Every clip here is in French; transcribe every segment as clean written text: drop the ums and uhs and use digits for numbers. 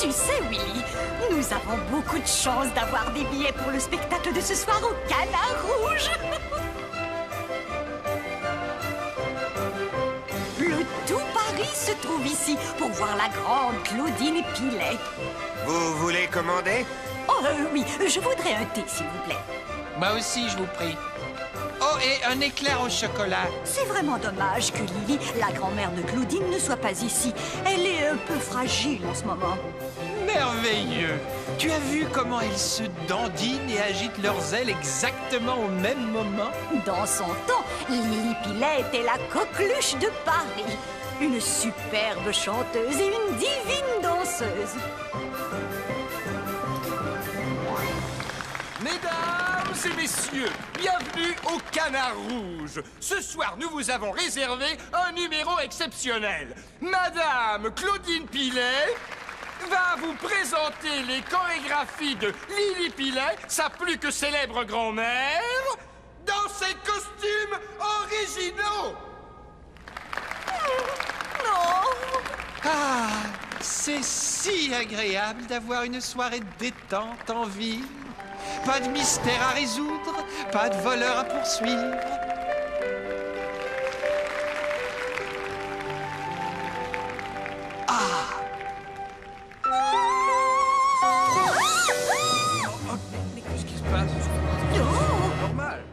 Tu sais, Willy, nous avons beaucoup de chance d'avoir des billets pour le spectacle de ce soir au Canard Rouge. Le tout Paris se trouve ici pour voir la grande Claudine Pilet. Vous voulez commander? Oh oui, je voudrais un thé, s'il vous plaît. Moi aussi, je vous prie. Oh, et un éclair au chocolat. C'est vraiment dommage que Lily, la grand-mère de Claudine, ne soit pas ici. Elle est un peu fragile en ce moment. Merveilleux. Tu as vu comment ils se dandinent et agitent leurs ailes exactement au même moment? Dans son temps, Lily Pilet était la coqueluche de Paris. Une superbe chanteuse et une divine danseuse. Mesdames et messieurs, bienvenue au Canard Rouge. Ce soir, nous vous avons réservé un numéro exceptionnel. Madame Claudine Pilet va vous présenter les chorégraphies de Lily Pilet, sa plus que célèbre grand-mère, dans ses costumes originaux. Non! Ah, c'est si agréable d'avoir une soirée détente en ville. Pas de mystère à résoudre, pas de voleur à poursuivre. Ah! Mais qu'est-ce qui se passe? Normal.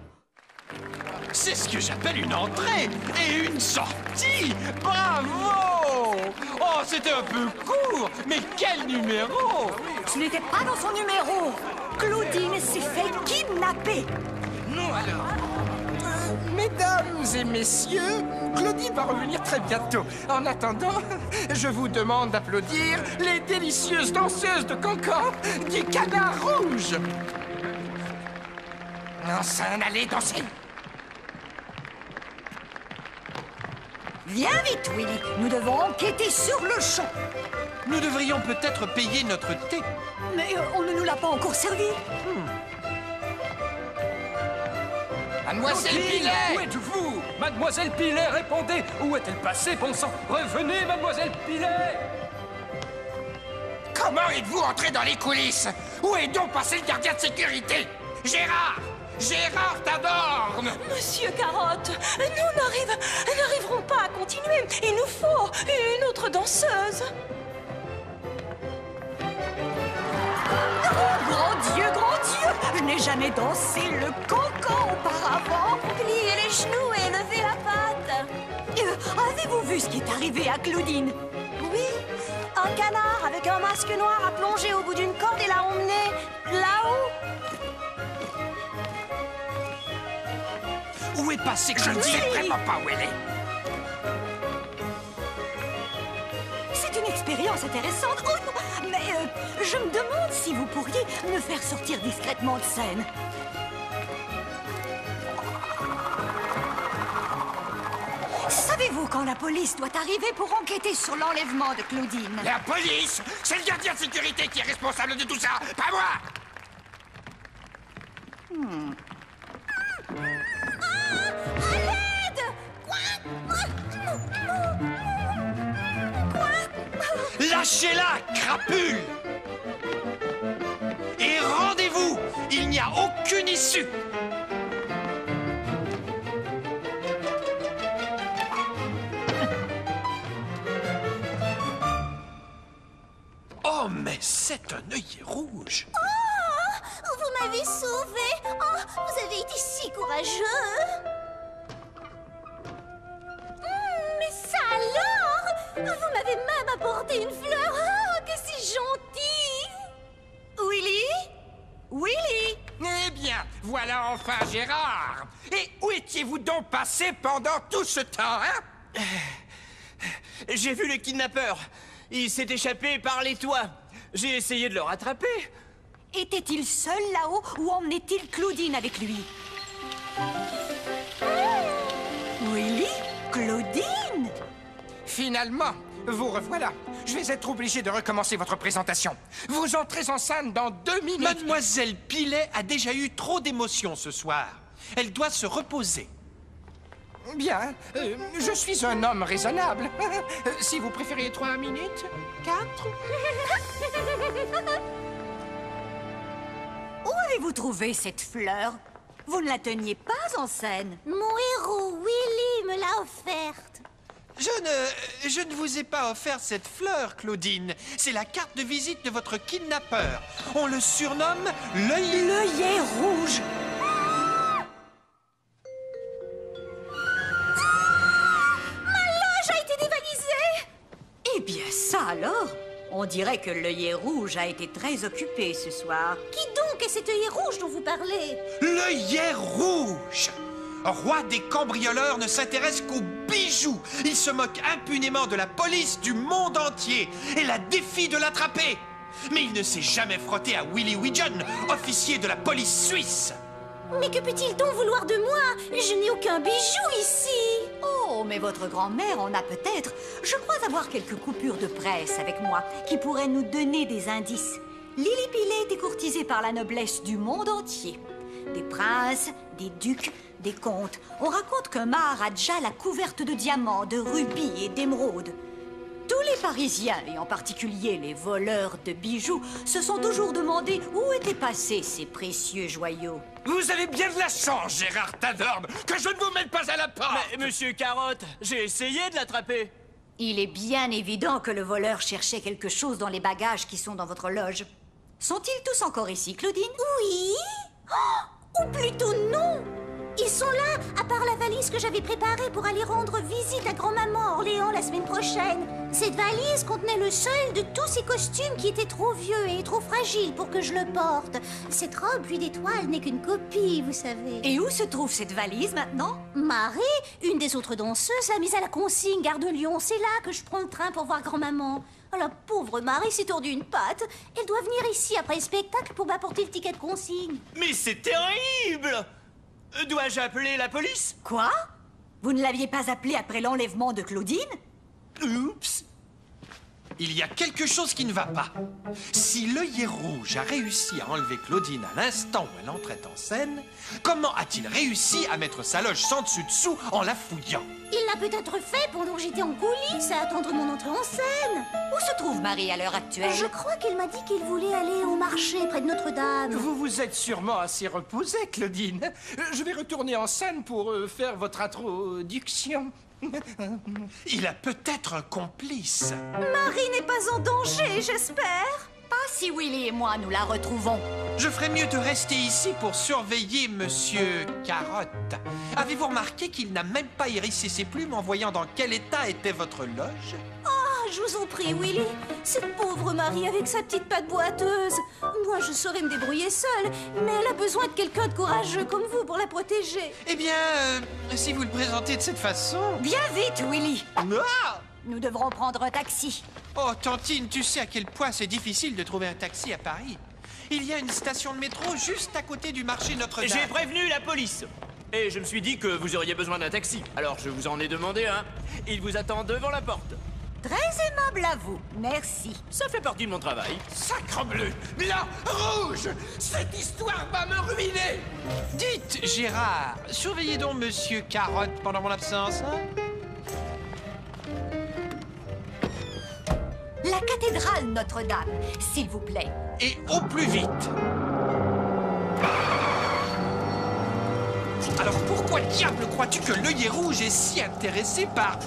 C'est ce que j'appelle une entrée et une sortie. Bravo! Oh, c'était un peu court, mais quel numéro! Ce n'était pas dans son numéro. Claudine s'est fait kidnapper. Non alors. Mesdames et messieurs, Claudine va revenir très bientôt. En attendant, je vous demande d'applaudir les délicieuses danseuses de Cancan du Canard Rouge. Enfin, allez danser. Viens vite, Willy. Nous devons enquêter sur le champ. Nous devrions peut-être payer notre thé. Mais on ne nous l'a pas encore servi. Mademoiselle Pilet! Où êtes-vous? Mademoiselle Pilet, répondez! Où est-elle passée, bon sang? Revenez, Mademoiselle Pilet! Comment êtes-vous entré dans les coulisses? Où est donc passé le gardien de sécurité? Gérard! Gérard Tadorne! Monsieur Carotte, nous n'arriverons pas à continuer. Il nous faut une autre danseuse. Oh, grand Dieu, je n'ai jamais dansé le cancan auparavant. Pliez les genoux et levez la patte. Avez-vous vu ce qui est arrivé à Claudine? Oui, un canard avec un masque noir a plongé au bout d'une corde et l'a emmené là-haut. Où est passé que je ne sais vraiment pas où elle est? C'est une expérience intéressante. Oh, mais je me demande si vous pourriez me faire sortir discrètement de scène. Savez-vous quand la police doit arriver pour enquêter sur l'enlèvement de Claudine? La police! C'est le gardien de sécurité qui est responsable de tout ça, pas moi! Lâchez-la, crapule! Et rendez-vous! Il n'y a aucune issue! Oh, mais c'est un œillet rouge! Oh, vous m'avez sauvé. Oh, vous avez été si courageux. Mais ça alors? Vous m'avez même apporté une fleur. Oh, que c'est gentil. Willy? Willy? Eh bien, voilà enfin Gérard! Et où étiez-vous donc passé pendant tout ce temps, hein? J'ai vu le kidnappeur. Il s'est échappé par les toits. J'ai essayé de le rattraper. Était-il seul là-haut ou emmenait-il Claudine avec lui? Willy? Claudine? Finalement, vous revoilà. Je vais être obligé de recommencer votre présentation. Vous entrez en scène dans 2 minutes. Mademoiselle Pilet a déjà eu trop d'émotions ce soir. Elle doit se reposer. Bien, je suis un homme raisonnable. Si vous préférez 3 minutes, 4. Où avez-vous trouvé cette fleur? Vous ne la teniez pas en scène. Mon héros, Willy, me l'a offerte. Je ne vous ai pas offert cette fleur, Claudine. C'est la carte de visite de votre kidnappeur. On le surnomme l'œil... L'œillet rouge. Ma loge a été dévalisée. Eh bien ça alors! On dirait que l'œillet rouge a été très occupé ce soir. Qui donc est cet œillet rouge dont vous parlez? L'œillet rouge! Roi des cambrioleurs ne s'intéresse qu'aux bijoux. Il se moque impunément de la police du monde entier et la défie de l'attraper. Mais il ne s'est jamais frotté à Willy Widgeon, officier de la police suisse. Mais que peut-il donc vouloir de moi? Je n'ai aucun bijou ici. Oh, mais votre grand-mère en a peut-être. Je crois avoir quelques coupures de presse avec moi qui pourraient nous donner des indices. Lily Pillet était courtisée par la noblesse du monde entier. Des princes, des ducs, des comtes. On raconte que Maharaja l'a couverte de diamants, de rubis et d'émeraudes. Tous les Parisiens, et en particulier les voleurs de bijoux, se sont toujours demandé où étaient passés ces précieux joyaux. Vous avez bien de la chance, Gérard Tadorme, que je ne vous mette pas à la porte. Mais, monsieur Carotte, j'ai essayé de l'attraper. Il est bien évident que le voleur cherchait quelque chose dans les bagages qui sont dans votre loge. Sont-ils tous encore ici, Claudine? Oui? Oh, ou plutôt non. Ils sont là, à part la valise que j'avais préparée pour aller rendre visite à grand-maman à Orléans la semaine prochaine. Cette valise contenait le seul de tous ces costumes qui étaient trop vieux et trop fragiles pour que je le porte. Cette robe pluie d'étoiles n'est qu'une copie, vous savez. Et où se trouve cette valise maintenant? Marie, une des autres danseuses, l'a mise à la consigne Gare de Lyon. C'est là que je prends le train pour voir grand-maman. Oh, la pauvre Marie s'est tordue une patte. Elle doit venir ici après le spectacle pour m'apporter le ticket de consigne. Mais c'est terrible! Dois-je appeler la police? Quoi? Vous ne l'aviez pas appelé après l'enlèvement de Claudine? Oups! Il y a quelque chose qui ne va pas. Si l'œillet rouge a réussi à enlever Claudine à l'instant où elle entrait en scène, comment a-t-il réussi à mettre sa loge sans dessus-dessous en la fouillant? Il l'a peut-être fait pendant que j'étais en coulisses à attendre mon entrée en scène. Où se trouve Marie à l'heure actuelle? Je crois qu'elle m'a dit qu'il voulait aller au marché près de Notre-Dame. Vous vous êtes sûrement assez reposée, Claudine. Je vais retourner en scène pour faire votre introduction. Il a peut-être un complice. Marie n'est pas en danger, j'espère. Pas si Willy et moi nous la retrouvons. Je ferais mieux de rester ici pour surveiller Monsieur Carotte. Avez-vous remarqué qu'il n'a même pas hérissé ses plumes en voyant dans quel état était votre loge? Ah, je vous en prie, Willy. Cette pauvre Marie avec sa petite patte boiteuse. Moi, je saurais me débrouiller seule, mais elle a besoin de quelqu'un de courageux comme vous pour la protéger. Eh bien, si vous le présentez de cette façon... Bien vite, Willy. Ah! Nous devrons prendre un taxi. Oh, Tantine, tu sais à quel point c'est difficile de trouver un taxi à Paris. Il y a une station de métro juste à côté du marché Notre-Dame. J'ai prévenu la police. Et je me suis dit que vous auriez besoin d'un taxi. Alors je vous en ai demandé un. Il vous attend devant la porte. Très aimable à vous. Merci. Ça fait partie de mon travail. Sacrebleu! Là, rouge! Cette histoire va me ruiner! Dites, Gérard, surveillez donc Monsieur Carotte pendant mon absence, hein? La cathédrale Notre-Dame, s'il vous plaît. Et au plus vite. Alors pourquoi diable crois-tu que l'œillet rouge est si intéressé par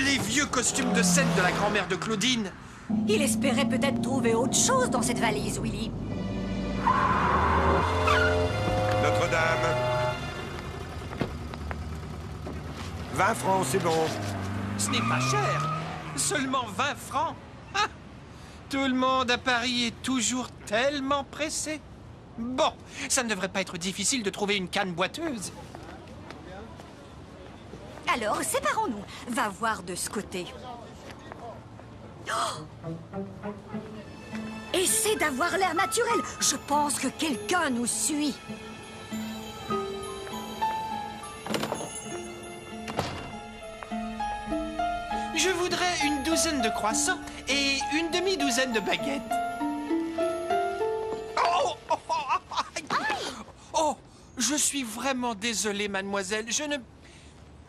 les vieux costumes de scène de la grand-mère de Claudine? Il espérait peut-être trouver autre chose dans cette valise, Willy. Notre-Dame. 20 francs, c'est bon. Ce n'est pas cher. Seulement 20 francs. Ah! Tout le monde à Paris est toujours tellement pressé. Bon, ça ne devrait pas être difficile de trouver une canne boiteuse. Alors, séparons-nous. Va voir de ce côté. Oh! Essaie d'avoir l'air naturel. Je pense que quelqu'un nous suit. Je voudrais une douzaine de croissants et une demi-douzaine de baguettes. Oh, oh, oh, oh, je suis vraiment désolé, mademoiselle.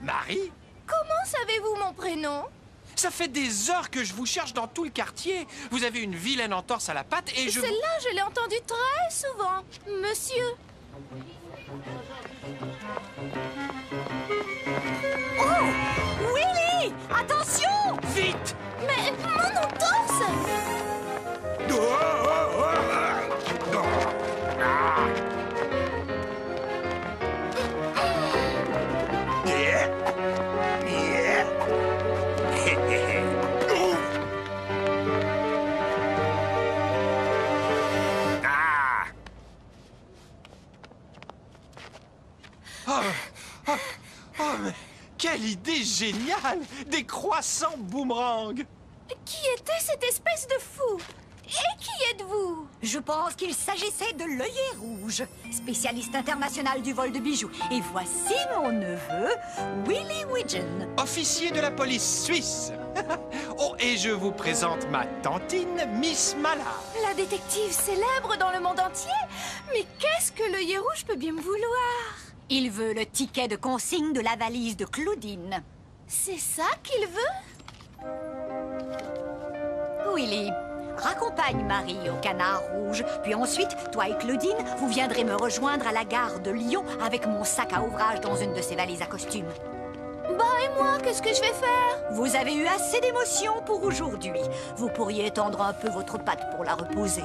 Marie? Comment savez-vous mon prénom? Ça fait des heures que je vous cherche dans tout le quartier. Vous avez une vilaine entorse à la patte et je... Celle-là, je l'ai entendue très souvent. Monsieur. Oh! Willy! Attention! Vite! Mais mon entorse! Mais quelle idée géniale! Des croissants boomerang! Qui était cette espèce de fou? Et qui êtes-vous? Je pense qu'il s'agissait de l'œillet rouge, spécialiste international du vol de bijoux. Et voici mon neveu, Willy Widgeon. Officier de la police suisse! Oh, et je vous présente ma tantine, Miss Mallard. La détective célèbre dans le monde entier? Mais qu'est-ce que l'œillet rouge peut bien me vouloir? Il veut le ticket de consigne de la valise de Claudine. C'est ça qu'il veut? Willy, raccompagne Marie au Canard Rouge. Puis ensuite, toi et Claudine, vous viendrez me rejoindre à la gare de Lyon avec mon sac à ouvrage dans une de ces valises à costume. Bah et moi, qu'est-ce que je vais faire? Vous avez eu assez d'émotions pour aujourd'hui. Vous pourriez étendre un peu votre patte pour la reposer.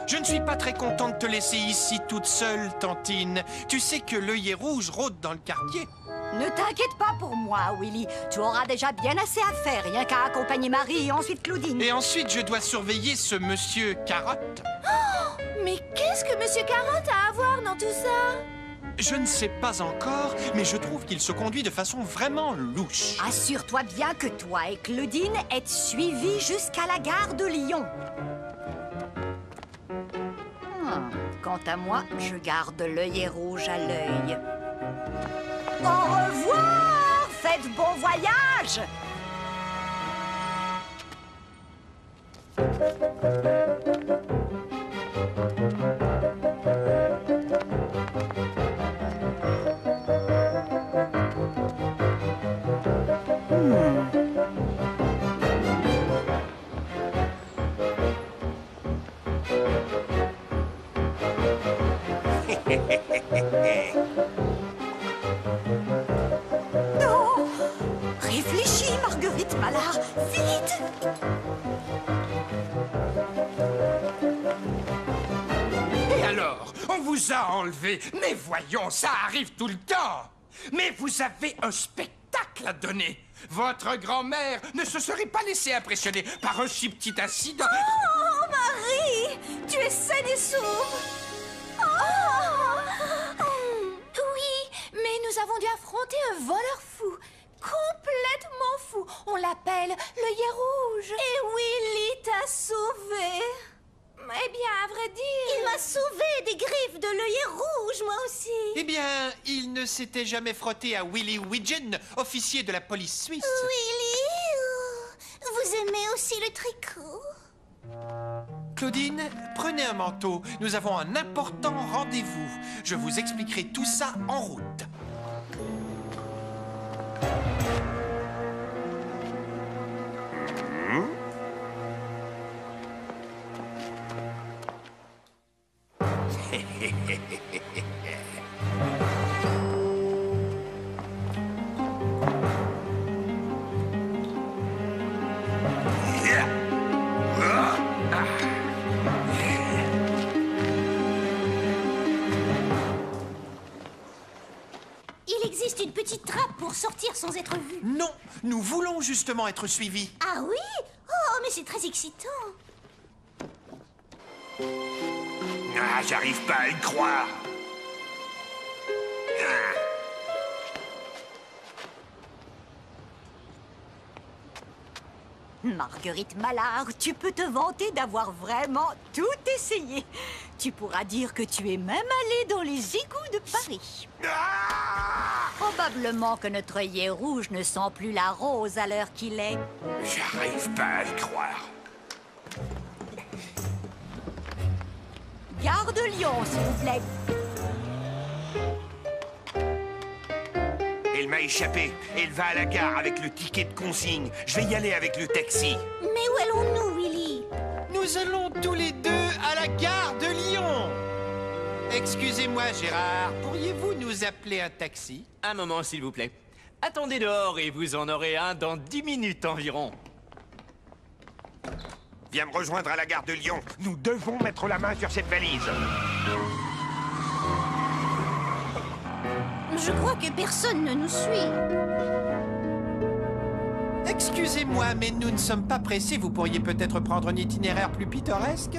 Je ne suis pas très content de te laisser ici toute seule, tantine. Tu sais que l'œillet rouge rôde dans le quartier. Ne t'inquiète pas pour moi, Willy. Tu auras déjà bien assez à faire, rien qu'à accompagner Marie et ensuite Claudine. Et ensuite, je dois surveiller ce monsieur Carotte. Oh, mais qu'est-ce que Monsieur Carotte a à voir dans tout ça? Je ne sais pas encore, mais je trouve qu'il se conduit de façon vraiment louche. Assure-toi bien que toi et Claudine êtes suivis jusqu'à la gare de Lyon. Quant à moi, je garde l'œillet rouge à l'œil. Au revoir! Faites bon voyage! Oh! Réfléchis, Marguerite Mallard, vite! Et alors, on vous a enlevé. Mais voyons, ça arrive tout le temps. Mais vous avez un spectacle à donner. Votre grand-mère ne se serait pas laissée impressionner par un si petit incident. Oh, Marie! Tu es saine et sauve! Oui, mais nous avons dû affronter un voleur fou. Complètement fou. On l'appelle l'œillet rouge. Et Willy t'a sauvé. Eh bien, à vrai dire... Il m'a sauvé des griffes de l'œillet rouge, moi aussi. Eh bien, il ne s'était jamais frotté à Willy Widgeon, officier de la police suisse. Willy, vous aimez aussi le tricot? Claudine, prenez un manteau. Nous avons un important rendez-vous. Je vous expliquerai tout ça en route. Il existe une petite trappe pour sortir sans être vu. Non, nous voulons justement être suivis. Ah oui? Oh, mais c'est très excitant. Ah, j'arrive pas à y croire. Marguerite Mallard, tu peux te vanter d'avoir vraiment tout essayé. Tu pourras dire que tu es même allée dans les égouts de Paris. Probablement que notre œillet rouge ne sent plus la rose à l'heure qu'il est. J'arrive pas à y croire. Gare de Lyon, s'il vous plaît. Elle m'a échappé. Elle va à la gare avec le ticket de consigne. Je vais y aller avec le taxi. Mais où allons-nous, Willy? Nous allons tous les deux à la gare de Lyon. Excusez-moi, Gérard, pourriez-vous nous appeler un taxi? Un moment, s'il vous plaît. Attendez dehors et vous en aurez un dans 10 minutes environ. Viens me rejoindre à la gare de Lyon. Nous devons mettre la main sur cette valise. Je crois que personne ne nous suit. Excusez-moi, mais nous ne sommes pas pressés. Vous pourriez peut-être prendre un itinéraire plus pittoresque?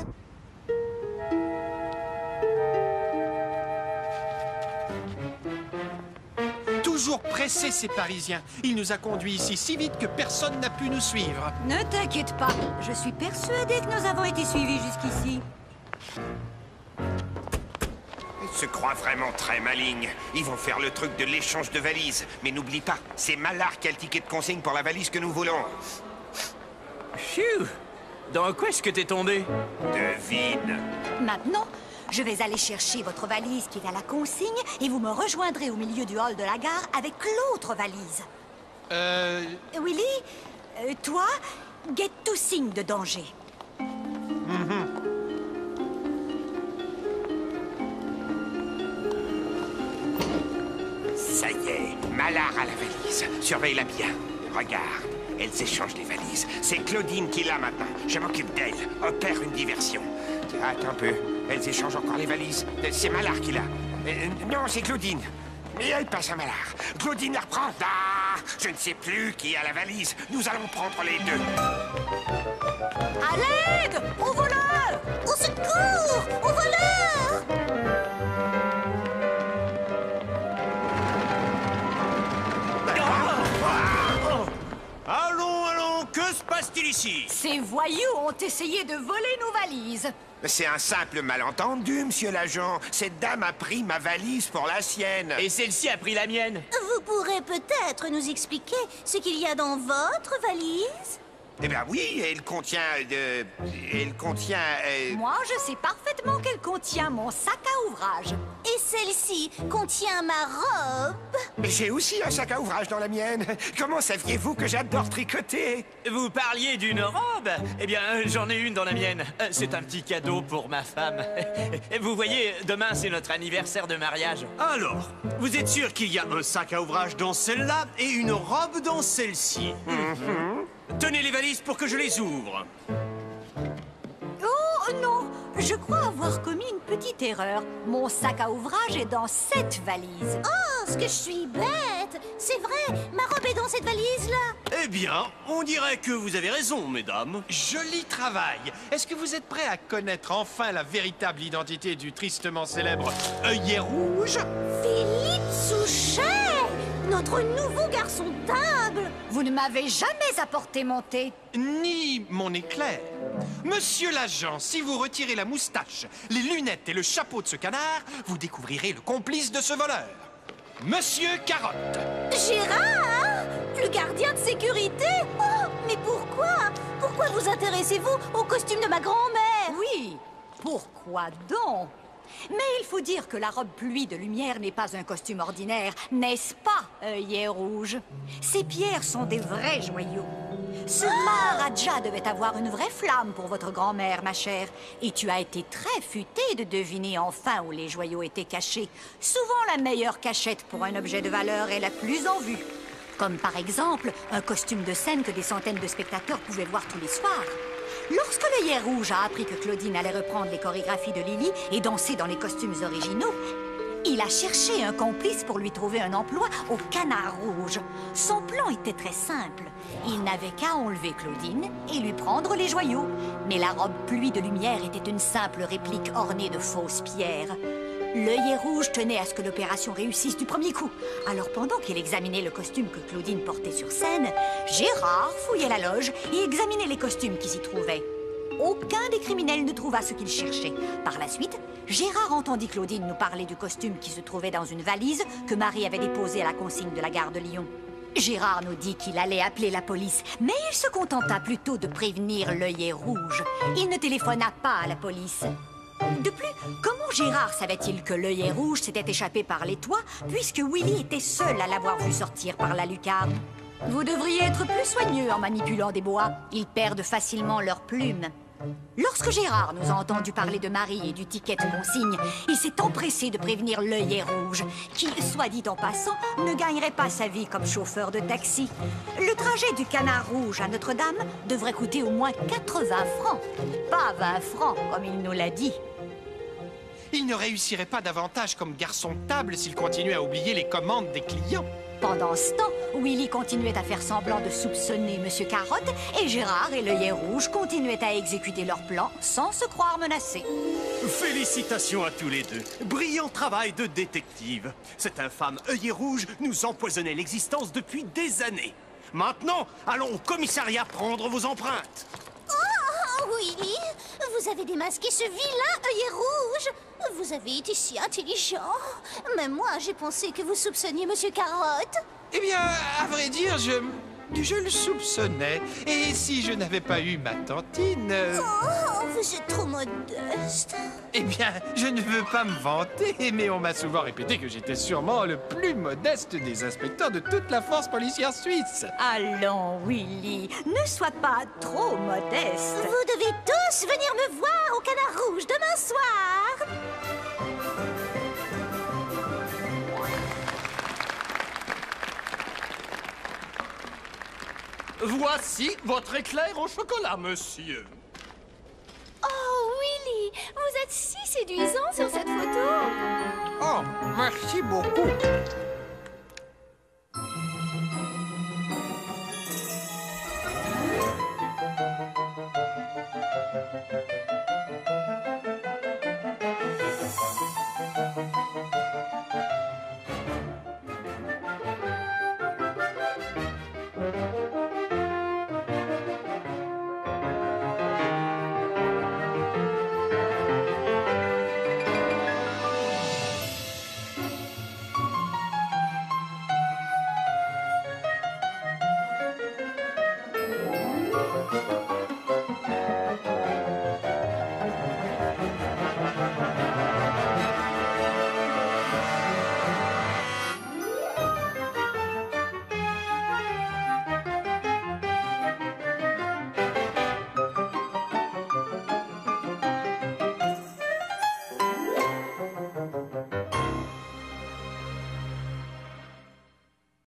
Toujours pressés, ces Parisiens. Il nous a conduits ici si vite que personne n'a pu nous suivre. Ne t'inquiète pas, je suis persuadée que nous avons été suivis jusqu'ici. Ils se croient vraiment très malignes. Ils vont faire le truc de l'échange de valises. Mais n'oublie pas, c'est Malard qui a le ticket de consigne pour la valise que nous voulons. Phew! Dans quoi est-ce que t'es tombé? Devine. Maintenant, je vais aller chercher votre valise qui est à la consigne et vous me rejoindrez au milieu du hall de la gare avec l'autre valise. Willy, toi, guette tout signe de danger. Ça y est, Malard a la valise. Surveille-la bien. Regarde, elles échangent les valises. C'est Claudine qui l'a maintenant. Je m'occupe d'elle. Opère une diversion. Attends un peu. Elles échangent encore les valises. C'est Malard qui l'a. Non, c'est Claudine. Mais elle passe à Malard. Claudine la reprend. Ah, je ne sais plus qui a la valise. Nous allons prendre les deux. À l'aide! Au voleur! Au secours! Au voleur! Allons, que se passe-t-il ici? Ces voyous ont essayé de voler nos valises. C'est un simple malentendu, monsieur l'agent. Cette dame a pris ma valise pour la sienne. Et celle-ci a pris la mienne. Vous pourrez peut-être nous expliquer ce qu'il y a dans votre valise? Eh bien oui, elle contient Moi, je sais parfaitement qu'elle contient mon sac à ouvrage. Et celle-ci contient ma robe? Mais j'ai aussi un sac à ouvrage dans la mienne. Comment saviez-vous que j'adore tricoter? Vous parliez d'une robe? Eh bien, j'en ai une dans la mienne. C'est un petit cadeau pour ma femme. Vous voyez, demain, c'est notre anniversaire de mariage. Alors, vous êtes sûr qu'il y a un sac à ouvrage dans celle-là et une robe dans celle-ci? Tenez les valises pour que je les ouvre. Oh non, je crois avoir commis une petite erreur. Mon sac à ouvrage est dans cette valise. Oh, ce que je suis bête! C'est vrai, ma robe est dans cette valise-là. Eh bien, on dirait que vous avez raison, mesdames. Joli travail. Est-ce que vous êtes prêts à connaître enfin la véritable identité du tristement célèbre œillet rouge? Philippe Souchet! Notre nouveau garçon d'humble! Vous ne m'avez jamais apporté mon thé. Ni mon éclair. Monsieur l'agent, si vous retirez la moustache, les lunettes et le chapeau de ce canard, vous découvrirez le complice de ce voleur. Monsieur Carotte. Gérard! Le gardien de sécurité? Oh, mais pourquoi? Pourquoi vous intéressez-vous au costume de ma grand-mère? Oui, pourquoi donc? Mais il faut dire que la robe pluie de lumière n'est pas un costume ordinaire, n'est-ce pas, œillet rouge? Ces pierres sont des vrais joyaux. Ce Maharaja devait avoir une vraie flamme pour votre grand-mère, ma chère. Et tu as été très futée de deviner enfin où les joyaux étaient cachés. Souvent, la meilleure cachette pour un objet de valeur est la plus en vue. Comme par exemple, un costume de scène que des centaines de spectateurs pouvaient voir tous les soirs. Lorsque l'œillet rouge a appris que Claudine allait reprendre les chorégraphies de Lily et danser dans les costumes originaux, il a cherché un complice pour lui trouver un emploi au Canard Rouge. Son plan était très simple. Il n'avait qu'à enlever Claudine et lui prendre les joyaux. Mais la robe pluie de lumière était une simple réplique ornée de fausses pierres. L'œillet rouge tenait à ce que l'opération réussisse du premier coup. Alors pendant qu'il examinait le costume que Claudine portait sur scène, Gérard fouillait la loge et examinait les costumes qui s'y trouvaient. Aucun des criminels ne trouva ce qu'il cherchait. Par la suite, Gérard entendit Claudine nous parler du costume qui se trouvait dans une valise que Marie avait déposée à la consigne de la gare de Lyon. Gérard nous dit qu'il allait appeler la police, mais il se contenta plutôt de prévenir l'œillet rouge. Il ne téléphona pas à la police. De plus, comment Gérard savait-il que l'œillet rouge s'était échappé par les toits, puisque Willy était seul à l'avoir vu sortir par la lucarne? Vous devriez être plus soigneux en manipulant des bois. Ils perdent facilement leurs plumes. Lorsque Gérard nous a entendu parler de Marie et du ticket de consigne, il s'est empressé de prévenir l'œillet rouge, qui, soit dit en passant, ne gagnerait pas sa vie comme chauffeur de taxi. Le trajet du Canard Rouge à Notre-Dame devrait coûter au moins 80 francs. Pas 20 francs, comme il nous l'a dit. Il ne réussirait pas davantage comme garçon de table s'il continuait à oublier les commandes des clients. Pendant ce temps, Willy continuait à faire semblant de soupçonner Monsieur Carotte et Gérard et l'œillet rouge continuaient à exécuter leur plan sans se croire menacés. Félicitations à tous les deux. Brillant travail de détective. Cet infâme œillet rouge nous empoisonnait l'existence depuis des années. Maintenant, allons au commissariat prendre vos empreintes. Oh, Willy, vous avez démasqué ce vilain œillet rouge. Vous avez été si intelligent. Même moi, j'ai pensé que vous soupçonniez Monsieur Carotte. Eh bien, à vrai dire, je le soupçonnais. Et si je n'avais pas eu ma tantine... Oh, vous êtes trop modeste. Eh bien, je ne veux pas me vanter, mais on m'a souvent répété que j'étais sûrement le plus modeste des inspecteurs de toute la force policière suisse. Allons, Willy, ne sois pas trop modeste. Vous devez tous venir me voir au Canard Rouge demain soir. Voici votre éclair au chocolat, monsieur. Oh, Willy, vous êtes si séduisant sur cette photo. Oh, merci beaucoup.